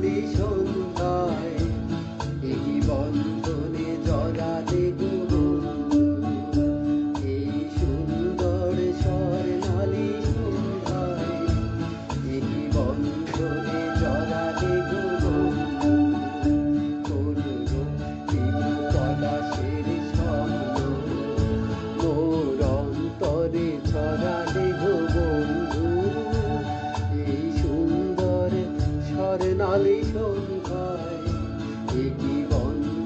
স্বর্ণালী সন্ধ্যায় একই বন্ধনে জড়ালে গো বন্ধু, এই সুন্দর স্বর্ণালী সন্ধ্যায় একই বন্ধনে জড়ালে গো বন্ধু, কোন রক্তিম পলাশের স্বপ্ন মোর অন্তরে ছড়ালে গো বন্ধু, এই সুন্দর স্বর্ণালী সন্ধ্যায় একই বন্ধনে